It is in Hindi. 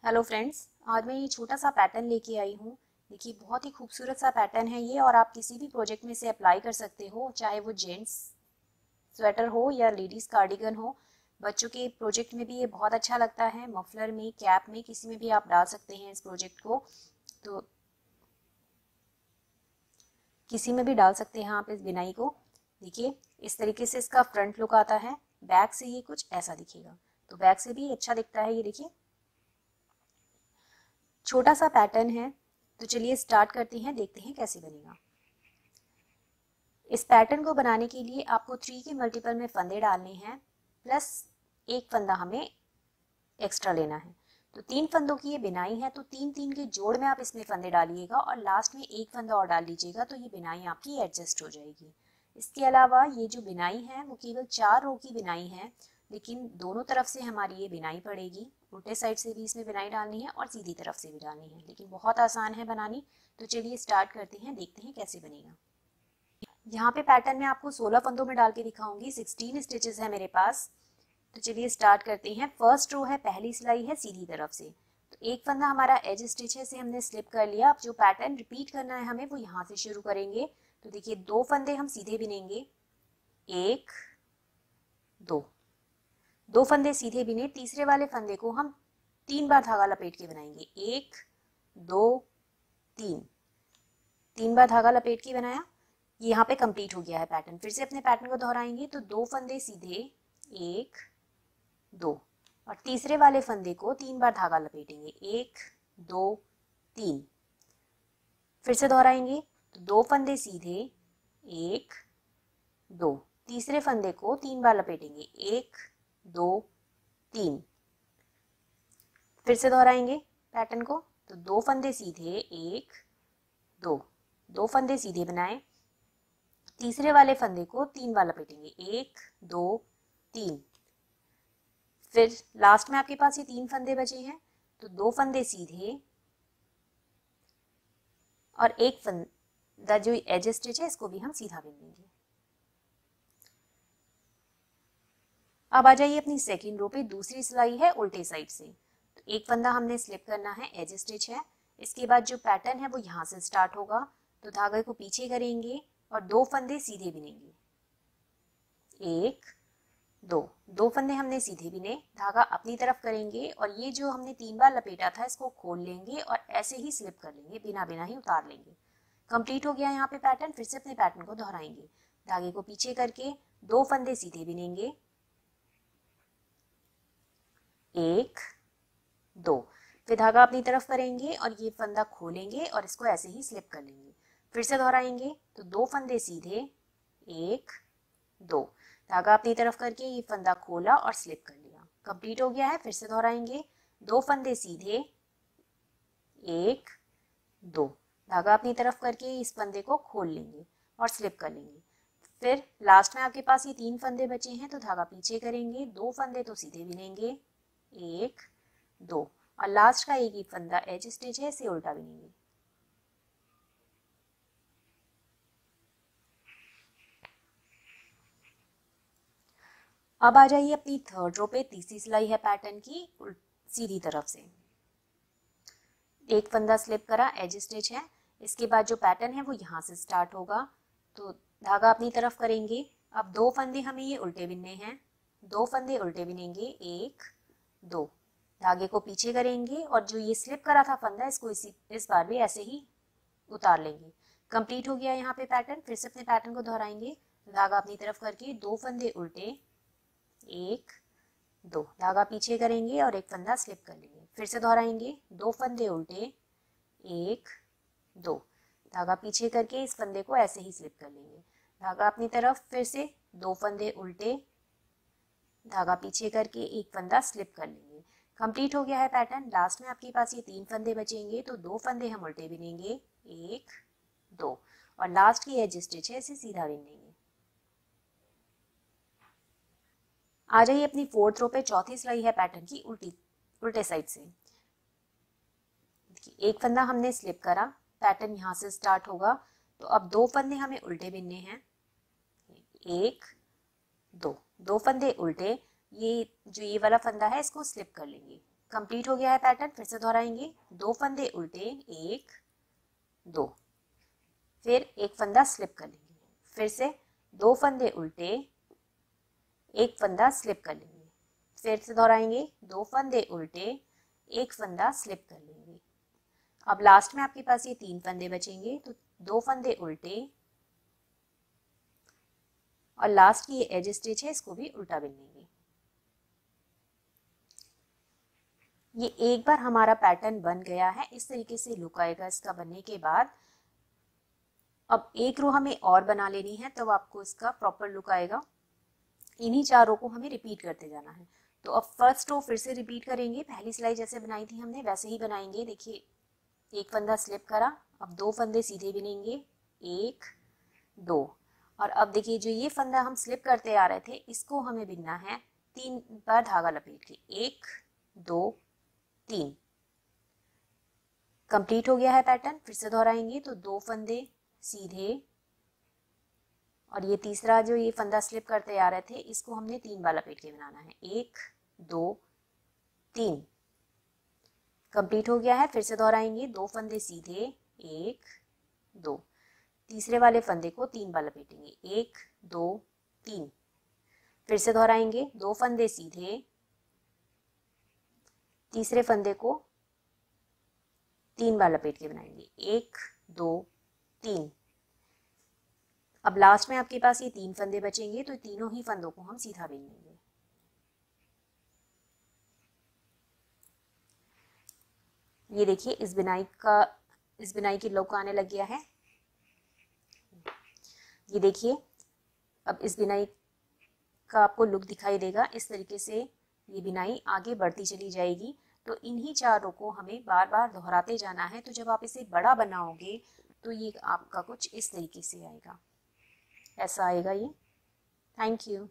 हेलो फ्रेंड्स, आज मैं ये छोटा सा पैटर्न लेके आई हूँ। देखिए, बहुत ही खूबसूरत सा पैटर्न है ये और आप किसी भी प्रोजेक्ट में से अप्लाई कर सकते हो, चाहे वो जेंट्स स्वेटर हो या लेडीज कार्डिगन हो। बच्चों के प्रोजेक्ट में भी ये बहुत अच्छा लगता है, मफलर में, कैप में, किसी में भी आप डाल सकते हैं इस प्रोजेक्ट को। तो किसी में भी डाल सकते हैं आप इस बिनाई को। देखिए, इस तरीके से इसका फ्रंट लुक आता है। बैक से ये कुछ ऐसा दिखेगा, तो बैक से भी अच्छा दिखता है। ये देखिए, छोटा सा पैटर्न है। तो चलिए स्टार्ट करते हैं, देखते हैं कैसे बनेगा। इस पैटर्न को बनाने के लिए आपको 3 के मल्टीपल में फंदे डालने हैं, प्लस एक फंदा हमें एक्स्ट्रा लेना है। तो 3 फंदों की ये बिनाई है, तो 3-3 के जोड़ में आप इसमें फंदे डालिएगा और लास्ट में एक फंदा और डाल लीजिएगा, तो ये बिनाई आपकी एडजस्ट हो जाएगी। इसके अलावा ये जो बिनाई है वो केवल 4 रो की बिनाई है, लेकिन दोनों तरफ से हमारी ये बिनाई पड़ेगी। उल्टे साइड से भी इसमें बिनाई डालनी है और सीधी तरफ से भी डालनी है, लेकिन बहुत आसान है बनानी। तो चलिए स्टार्ट करते हैं, देखते हैं कैसे बनेगा। यहाँ पे पैटर्न में आपको 16 फंदों में डाल के दिखाऊंगी। 16 स्टिचेस है मेरे पास। तो चलिए स्टार्ट करते हैं। फर्स्ट रो है, पहली सिलाई है सीधी तरफ से। तो एक फंदा हमारा एज स्टिच है, से हमने स्लिप कर लिया। अब जो पैटर्न रिपीट करना है हमें, वो यहाँ से शुरू करेंगे। तो देखिए, 2 फंदे हम सीधे बिनेंगे, 1 2, 2 फंदे सीधे बिने। तीसरे वाले फंदे को हम 3 बार धागा लपेट के बनाएंगे, 1 2 3, 3 बार धागा लपेट के बनाया। यहाँ पे कंप्लीट हो गया है पैटर्न। फिर से अपने पैटर्न को दोहराएंगे। तो 2 फंदे सीधे, 1 2, और तीसरे वाले फंदे को 3 बार धागा लपेटेंगे, 1 2 3। फिर से दोहराएंगे। तो 2 फंदे सीधे, 1 2, तीसरे फंदे को 3 बार लपेटेंगे, 1 2 3। फिर से दोहराएंगे पैटर्न को। तो 2 फंदे सीधे, 1 2, 2 फंदे सीधे बनाए। तीसरे वाले फंदे को 3 बार लपेटेंगे, 1 2 3। फिर लास्ट में आपके पास ये 3 फंदे बचे हैं। तो 2 फंदे सीधे और एक फंदा जो एज स्टिच है, इसको भी हम सीधा बिन देंगे। अब आ जाइए अपनी सेकेंड रो पे। दूसरी सिलाई है उल्टे साइड से। तो एक फंदा हमने स्लिप करना है, एज स्टिच है। इसके बाद जो पैटर्न है वो यहाँ से स्टार्ट होगा। तो धागे को पीछे करेंगे और 2 फंदे सीधे बिनेंगे, 1 2, 2 फंदे हमने सीधे बिने। धागा अपनी तरफ करेंगे और ये जो हमने 3 बार लपेटा था, इसको खोल लेंगे और ऐसे ही स्लिप कर लेंगे, बिना बिना ही उतार लेंगे। कंप्लीट हो गया यहाँ पे पैटर्न। फिर से अपने पैटर्न को दोहराएंगे। धागे को पीछे करके 2 फंदे सीधे बिनेंगे, 1 2। फिर धागा अपनी तरफ करेंगे और ये फंदा खोलेंगे और इसको ऐसे ही स्लिप कर लेंगे। फिर से दोहराएंगे। तो 2 फंदे सीधे, 1 2, धागा अपनी तरफ करके ये फंदा खोला और स्लिप कर लिया। कंप्लीट हो गया है। फिर से दोहराएंगे। 2 फंदे सीधे, 1 2, धागा अपनी तरफ करके इस फंदे को खोल लेंगे और स्लिप कर लेंगे। फिर लास्ट में आपके पास ये 3 फंदे बचे हैं, तो धागा पीछे करेंगे। 2 फंदे तो सीधे बिनेंगे, 1 2, और लास्ट का एक ही फंदा एज स्टिच है, इसे उल्टा बिनेंगे। अब आ जाइए अपनी थर्ड रो पे। तीसरी सिलाई है पैटर्न की सीधी तरफ से। एक फंदा स्लिप करा, एज स्टिच है। इसके बाद जो पैटर्न है वो यहाँ से स्टार्ट होगा। तो धागा अपनी तरफ करेंगे। अब 2 फंदे हमें ये उल्टे बिनने हैं, 2 फंदे उल्टे बिनेंगे, 1 2, धागे को पीछे करेंगे और जो ये स्लिप करा था फंदा, इसको इस बार भी ऐसे ही उतार लेंगे। कंप्लीट हो गया यहाँ पे पैटर्न। फिर से अपने पैटर्न को दोहराएंगे। धागा अपनी तरफ करके 2 फंदे उल्टे, 1 2, धागा पीछे करेंगे और एक फंदा स्लिप कर लेंगे। फिर से दोहराएंगे। 2 फंदे उल्टे, 1 2, धागा पीछे करके इस फंदे को ऐसे ही स्लिप कर लेंगे। धागा अपनी तरफ, फिर से 2 फंदे उल्टे, धागा पीछे करके एक फंदा स्लिप कर लेंगे। कंप्लीट हो गया है पैटर्न। लास्ट में आपके पास ये 3 फंदे बचेंगे, तो 2 फंदे हम उल्टे बिनेंगे, 1 2, और लास्ट की एज स्टिच है, इसे सीधा बिन देंगे। आ जाइए अपनी फोर्थ रो पे। चौथी सिलाई है पैटर्न की उल्टे साइड से। एक फंदा हमने स्लिप करा, पैटर्न यहाँ से स्टार्ट होगा। तो अब 2 फंदे हमें उल्टे बिनने हैं, 1 2, 2 फंदे उल्टे। ये जो ये वाला फंदा है, इसको स्लिप कर लेंगे। कंप्लीट हो गया है पैटर्न। फिर से दोहराएंगे, 2 फंदे उल्टे, 1 2, फिर एक फंदा स्लिप कर लेंगे, फिर से 2 फंदे उल्टे, एक फंदा स्लिप कर लेंगे, फिर से दोहराएंगे, 2 फंदे उल्टे, एक फंदा स्लिप कर लेंगे। अब लास्ट में आपके पास ये 3 फंदे बचेंगे, तो 2 फंदे उल्टे और लास्ट की ये एज स्टिच है, इसको भी उल्टा बिन लेंगे। ये एक बार हमारा पैटर्न बन गया है, इस तरीके से लुक आएगा इसका बनने के बाद। अब एक रो हमें और बना लेनी है, तब आपको इसका प्रॉपर लुक आएगा। इन्हीं 4 रो को हमें रिपीट करते जाना है। तो अब फर्स्ट रो फिर से रिपीट करेंगे, पहली सिलाई जैसे बनाई थी हमने वैसे ही बनाएंगे। देखिए, एक फंदा स्लिप करा, अब 2 फंदे सीधे बिनेंगे, 1 2, और अब देखिए जो ये फंदा हम स्लिप करते आ रहे थे, इसको हमें बिनना है 3 बार धागा लपेट के, 1 2 3। कंप्लीट हो गया है पैटर्न। फिर से दोहराएंगे, तो 2 फंदे सीधे और ये तीसरा जो ये फंदा स्लिप करते आ रहे थे, इसको हमने 3 बार लपेट के बनाना है, 1 2 3। कंप्लीट हो गया है। फिर से दोहराएंगे, 2 फंदे सीधे, 1 2, तीसरे वाले फंदे को 3 बार लपेटेंगे, 1 2 3। फिर से दोहराएंगे, 2 फंदे सीधे, तीसरे फंदे को 3 बार लपेट के बनाएंगे, 1 2 3। अब लास्ट में आपके पास ये 3 फंदे बचेंगे, तो तीनों ही फंदों को हम सीधा बिन लेंगे। ये देखिए, इस बिनाई की लुक आने लग गया है। ये देखिए, अब इस बिनाई का आपको लुक दिखाई देगा। इस तरीके से ये बिनाई आगे बढ़ती चली जाएगी। तो इन्हीं 4 रो को हमें बार बार दोहराते जाना है। तो जब आप इसे बड़ा बनाओगे तो ये आपका कुछ इस तरीके से आएगा, ऐसा आएगा ये। Thank you.